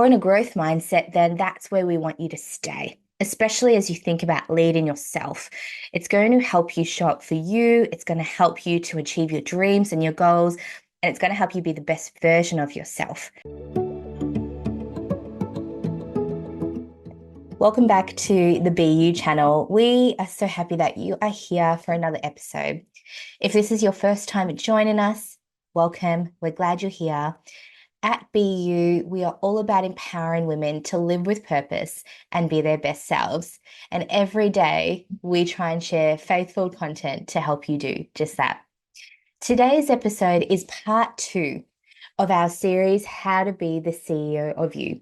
you're in a growth mindset, then that's where we want you to stay, especially as you think about leading yourself. It's going to help you show up for you. It's going to help you to achieve your dreams and your goals, and it's going to help you be the best version of yourself. Welcome back to the BU channel. We are so happy that you are here for another episode. If this is your first time joining us, welcome. We're glad you're here. At BU, we are all about empowering women to live with purpose and be their best selves. And every day, we try and share faithful content to help you do just that. Today's episode is part 2 of our series, How to Be the CEO of You.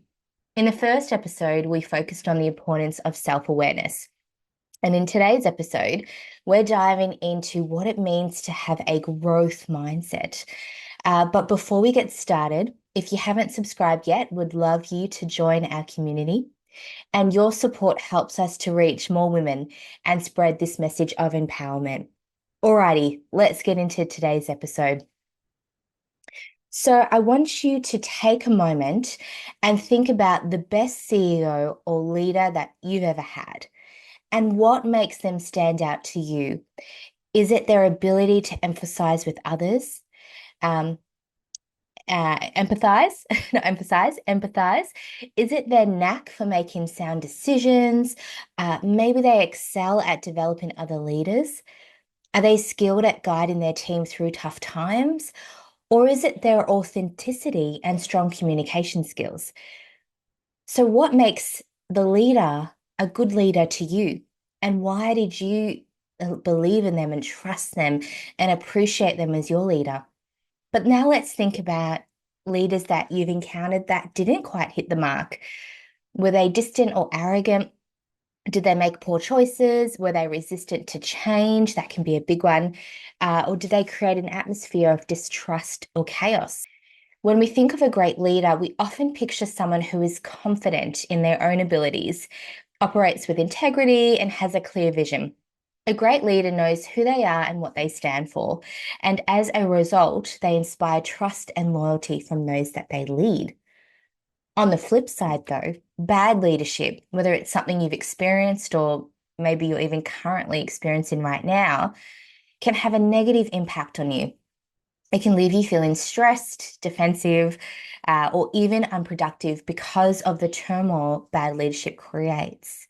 In the first episode, we focused on the importance of self-awareness. And in today's episode, we're diving into what it means to have a growth mindset. But before we get started, if you haven't subscribed yet, would love you to join our community. And your support helps us to reach more women and spread this message of empowerment. Alrighty, let's get into today's episode. So I want you to take a moment and think about the best CEO or leader that you've ever had and what makes them stand out to you. Is it their ability to empathize with others? Empathize, not emphasize, empathize. Is it their knack for making sound decisions? Maybe they excel at developing other leaders. Are they skilled at guiding their team through tough times? Or is it their authenticity and strong communication skills? So what makes the leader a good leader to you? And why did you believe in them and trust them and appreciate them as your leader? But now let's think about leaders that you've encountered that didn't quite hit the mark. Were they distant or arrogant? Did they make poor choices? Were they resistant to change? That can be a big one. Or did they create an atmosphere of distrust or chaos? When we think of a great leader, we often picture someone who is confident in their own abilities, operates with integrity, and has a clear vision. A great leader knows who they are and what they stand for. And as a result, they inspire trust and loyalty from those that they lead. On the flip side, though, bad leadership, whether it's something you've experienced or maybe you're even currently experiencing right now, can have a negative impact on you. It can leave you feeling stressed, defensive, or even unproductive because of the turmoil bad leadership creates.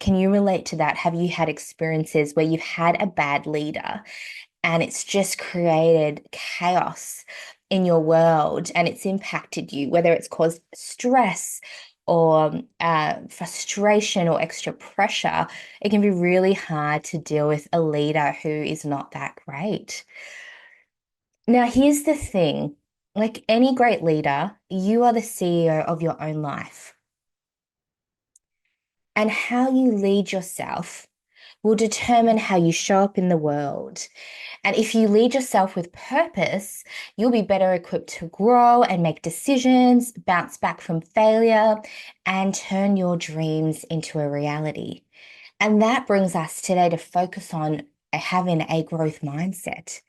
Can you relate to that? Have you had experiences where you've had a bad leader and it's just created chaos in your world and it's impacted you, whether it's caused stress or frustration or extra pressure? It can be really hard to deal with a leader who is not that great. Now, here's the thing, like any great leader, you are the CEO of your own life. And how you lead yourself will determine how you show up in the world. And if you lead yourself with purpose, you'll be better equipped to grow and make decisions, bounce back from failure, and turn your dreams into a reality. And that brings us today to focus on having a growth mindset.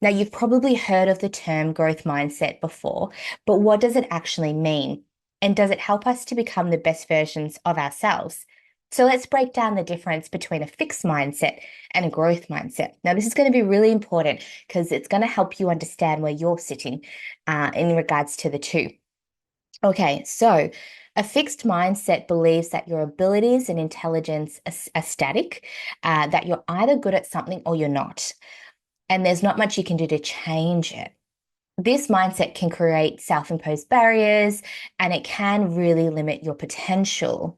Now, you've probably heard of the term growth mindset before, but what does it actually mean? And does it help us to become the best versions of ourselves? So let's break down the difference between a fixed mindset and a growth mindset. Now, this is going to be really important because it's going to help you understand where you're sitting in regards to the two. Okay, so a fixed mindset believes that your abilities and intelligence are static, that you're either good at something or you're not. And there's not much you can do to change it. This mindset can create self-imposed barriers and it can really limit your potential.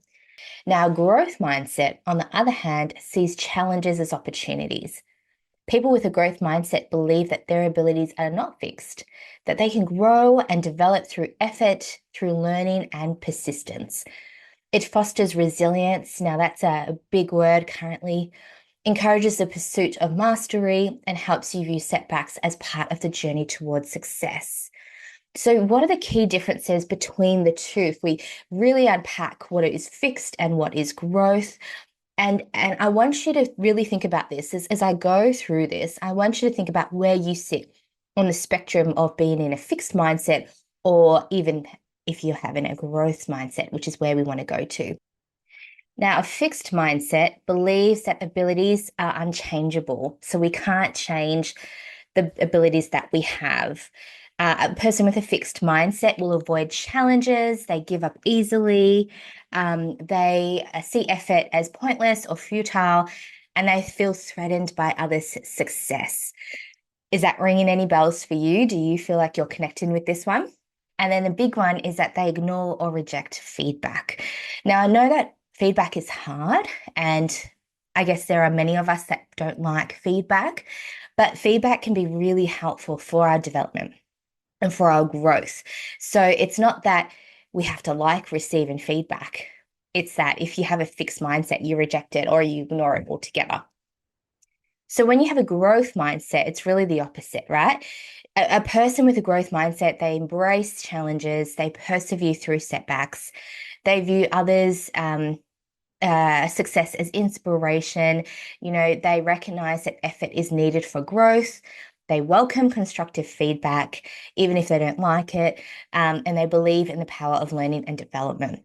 Now, growth mindset, on the other hand, sees challenges as opportunities. People with a growth mindset believe that their abilities are not fixed, that they can grow and develop through effort, through learning and persistence. It fosters resilience. Now, that's a big word currently. Encourages the pursuit of mastery and helps you view setbacks as part of the journey towards success. So what are the key differences between the two if we really unpack what is fixed and what is growth? And I want you to really think about this as I go through this. I want you to think about where you sit on the spectrum of being in a fixed mindset or even if you're having a growth mindset, which is where we want to go to. Now, a fixed mindset believes that abilities are unchangeable. So we can't change the abilities that we have. A person with a fixed mindset will avoid challenges, they give up easily, they see effort as pointless or futile, and they feel threatened by others' success. Is that ringing any bells for you? Do you feel like you're connecting with this one? And then the big one is that they ignore or reject feedback. Now, I know that feedback is hard, and I guess there are many of us that don't like feedback, but feedback can be really helpful for our development and for our growth. So it's not that we have to like receiving feedback. It's that if you have a fixed mindset, you reject it or you ignore it altogether. So when you have a growth mindset, it's really the opposite, right? A person with a growth mindset, they embrace challenges, they persevere through setbacks, they view others' success as inspiration. You know, they recognize that effort is needed for growth. They welcome constructive feedback, even if they don't like it, and they believe in the power of learning and development.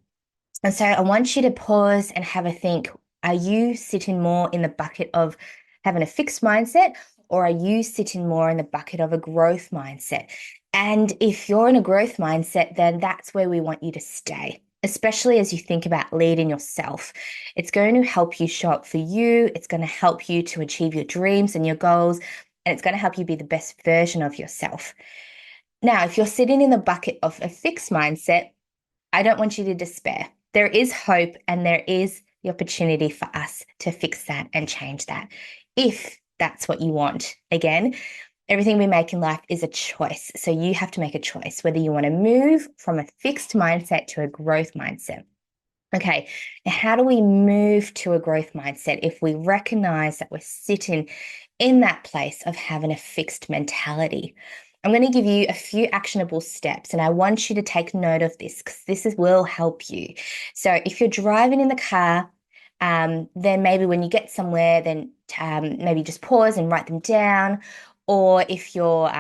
And so I want you to pause and have a think. Are you sitting more in the bucket of having a fixed mindset, or are you sitting more in the bucket of a growth mindset? And if you're in a growth mindset, then that's where we want you to stay, especially as you think about leading yourself. It's going to help you show up for you, it's going to help you to achieve your dreams and your goals, and it's going to help you be the best version of yourself. Now, if you're sitting in the bucket of a fixed mindset, I don't want you to despair. There is hope and there is the opportunity for us to fix that and change that if that's what you want. Again, everything we make in life is a choice. So you have to make a choice whether you want to move from a fixed mindset to a growth mindset. Okay, now how do we move to a growth mindset if we recognize that we're sitting in that place of having a fixed mentality? I'm going to give you a few actionable steps, and I want you to take note of this because will help you. So, if you're driving in the car, then maybe when you get somewhere, then maybe just pause and write them down. Or if you're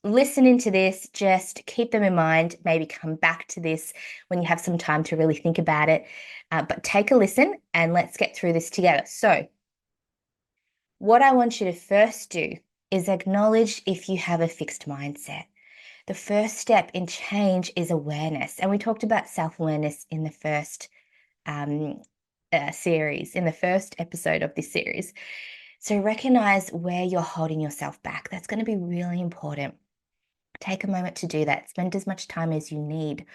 listening to this, just keep them in mind. Maybe come back to this when you have some time to really think about it. But take a listen and let's get through this together. So, what I want you to first do is acknowledge if you have a fixed mindset. The first step in change is awareness. And we talked about self awareness in the first um, series, in the first episode of this series. So recognize where you're holding yourself back. That's going to be really important. Take a moment to do that. Spend as much time as you need.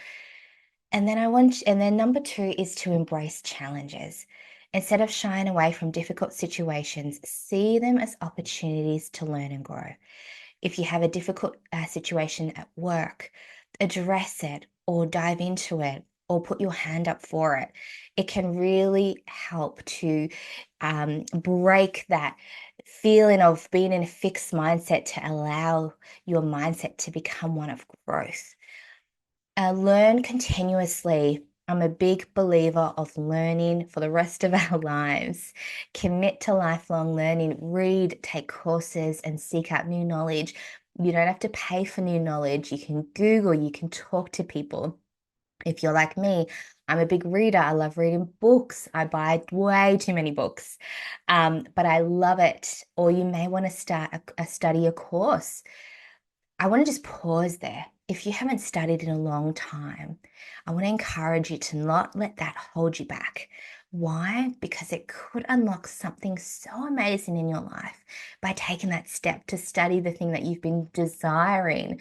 And then number two is to embrace challenges. Instead of shying away from difficult situations, see them as opportunities to learn and grow. If you have a difficult situation at work, address it or dive into it or put your hand up for it. It can really help to break that feeling of being in a fixed mindset to allow your mindset to become one of growth. Learn continuously. I'm a big believer of learning for the rest of our lives. Commit to lifelong learning, read, take courses, and seek out new knowledge. You don't have to pay for new knowledge. You can Google, you can talk to people. If you're like me, I'm a big reader. I love reading books. I buy way too many books, but I love it. Or you may want to start study a course. I want to just pause there. If you haven't studied in a long time, I want to encourage you to not let that hold you back. Why? Because it could unlock something so amazing in your life by taking that step to study the thing that you've been desiring.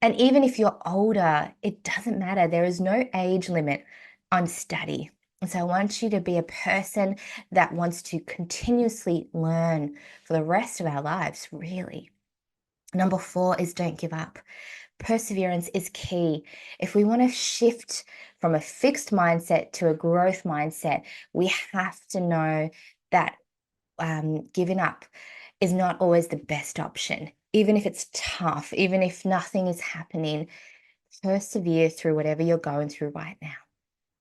And even if you're older, it doesn't matter. There is no age limit on study. And so I want you to be a person that wants to continuously learn for the rest of our lives, really. Number four is don't give up. Perseverance is key. If we want to shift from a fixed mindset to a growth mindset, we have to know that giving up is not always the best option. Even if it's tough, even if nothing is happening, persevere through whatever you're going through right now.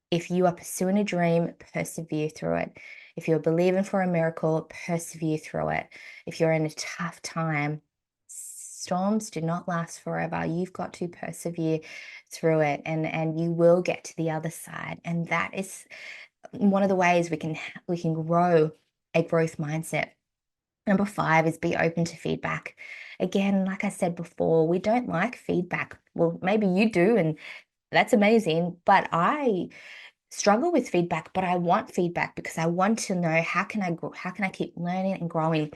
If you are pursuing a dream, persevere through it. If you're believing for a miracle, persevere through it. If you're in a tough time, storms do not last forever. You've got to persevere through it, and you will get to the other side. And that is one of the ways we can grow a growth mindset. Number five is be open to feedback. Again, like I said before, we don't like feedback. Well, maybe you do, and that's amazing. But I struggle with feedback, but I want feedback because I want to know how can I grow, how can I keep learning and growing.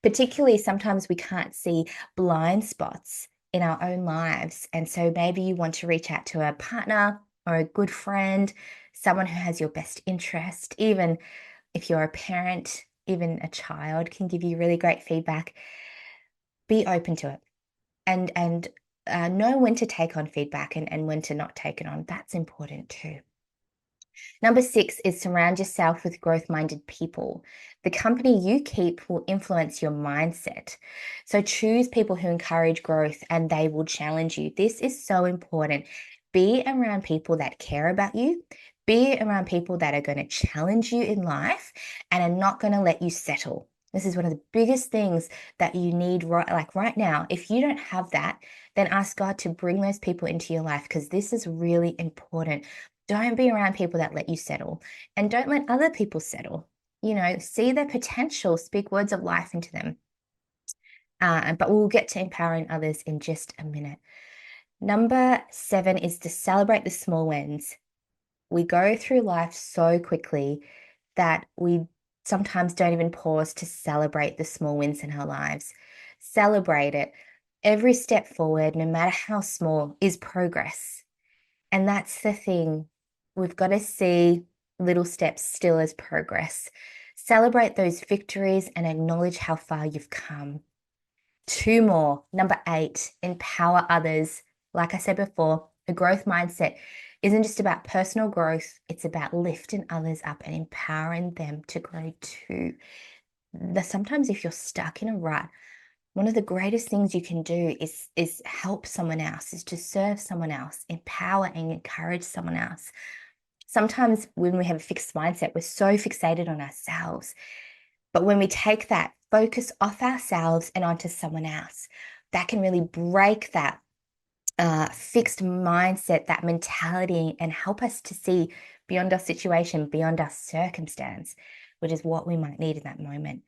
Particularly sometimes we can't see blind spots in our own lives. And so maybe you want to reach out to a partner or a good friend, someone who has your best interest, even if you're a parent, even a child can give you really great feedback. Be open to it and know when to take on feedback and when to not take it on. That's important too. Number six is surround yourself with growth minded people. The company you keep will influence your mindset. So choose people who encourage growth and they will challenge you. This is so important. Be around people that care about you. Be around people that are going to challenge you in life and are not going to let you settle. This is one of the biggest things that you need right now. If you don't have that, then ask God to bring those people into your life because this is really important. Don't be around people that let you settle and don't let other people settle. See their potential, speak words of life into them. But we'll get to empowering others in just a minute. Number seven is to celebrate the small wins. We go through life so quickly that we sometimes don't even pause to celebrate the small wins in our lives. Celebrate it. Every step forward, no matter how small, is progress. And that's the thing. We've got to see little steps still as progress. Celebrate those victories and acknowledge how far you've come. Two more. Number eight, empower others. Like I said before, a growth mindset isn't just about personal growth, it's about lifting others up and empowering them to grow too. Sometimes if you're stuck in a rut, one of the greatest things you can do is help someone else, is to serve someone else, empower and encourage someone else. Sometimes when we have a fixed mindset, we're so fixated on ourselves. But when we take that focus off ourselves and onto someone else, that can really break that fixed mindset, that mentality, and help us to see beyond our situation, beyond our circumstance, which is what we might need in that moment.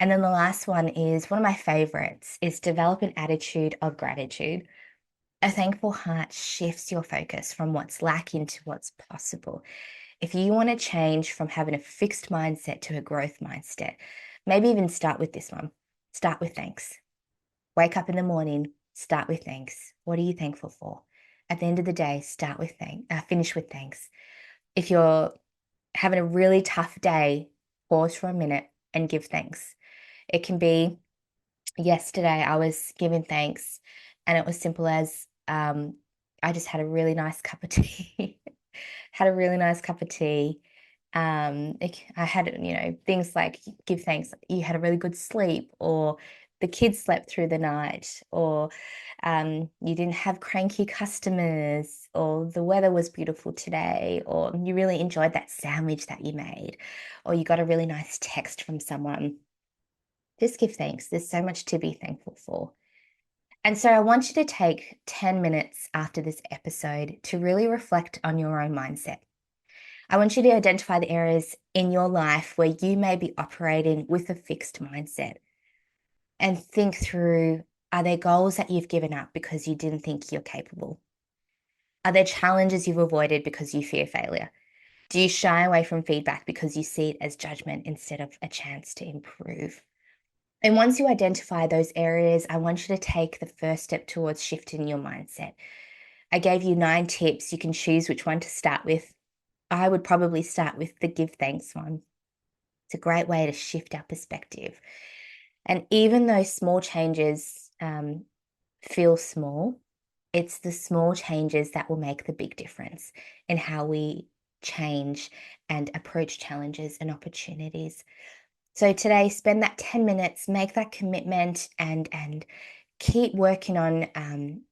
And then the last one is one of my favorites is develop an attitude of gratitude. A thankful heart shifts your focus from what's lacking to what's possible. If you want to change from having a fixed mindset to a growth mindset, maybe even start with this one. Start with thanks. Wake up in the morning, start with thanks. What are you thankful for? At the end of the day, finish with thanks. If you're having a really tough day, pause for a minute and give thanks. It can be yesterday I was giving thanks and it was simple as I just had a really nice cup of tea. Had a really nice cup of tea. I had, things like give thanks. You had a really good sleep, or the kids slept through the night, or you didn't have cranky customers, or the weather was beautiful today, or you really enjoyed that sandwich that you made, or you got a really nice text from someone. Just give thanks. There's so much to be thankful for. And so I want you to take 10 minutes after this episode to really reflect on your own mindset. I want you to identify the areas in your life where you may be operating with a fixed mindset and think through, are there goals that you've given up because you didn't think you're capable? Are there challenges you've avoided because you fear failure? Do you shy away from feedback because you see it as judgment instead of a chance to improve? And once you identify those areas, I want you to take the first step towards shifting your mindset. I gave you 9 tips. You can choose which one to start with. I would probably start with the give thanks one. It's a great way to shift our perspective. And even though small changes feel small, it's the small changes that will make the big difference in how we change and approach challenges and opportunities. So today, spend that 10 minutes, make that commitment, and keep working on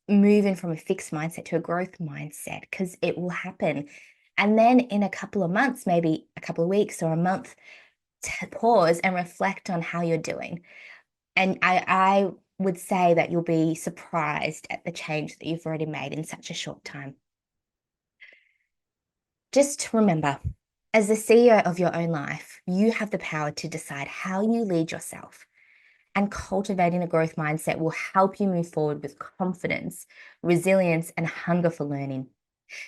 moving from a fixed mindset to a growth mindset because it will happen. And then in a couple of months, maybe a couple of weeks or a month, to pause and reflect on how you're doing. And I would say that you'll be surprised at the change that you've already made in such a short time. Just remember, as the CEO of your own life, you have the power to decide how you lead yourself. And cultivating a growth mindset will help you move forward with confidence, resilience, and hunger for learning.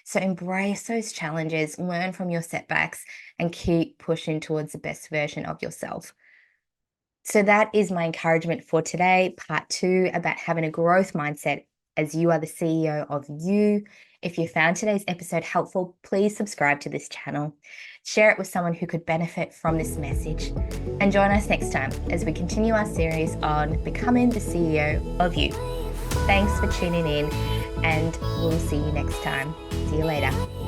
So embrace those challenges, learn from your setbacks, and keep pushing towards the best version of yourself. So that is my encouragement for today, part 2 about having a growth mindset as you are the CEO of you. If you found today's episode helpful, please subscribe to this channel, share it with someone who could benefit from this message, and join us next time as we continue our series on becoming the CEO of you. Thanks for tuning in, and we'll see you next time. See you later.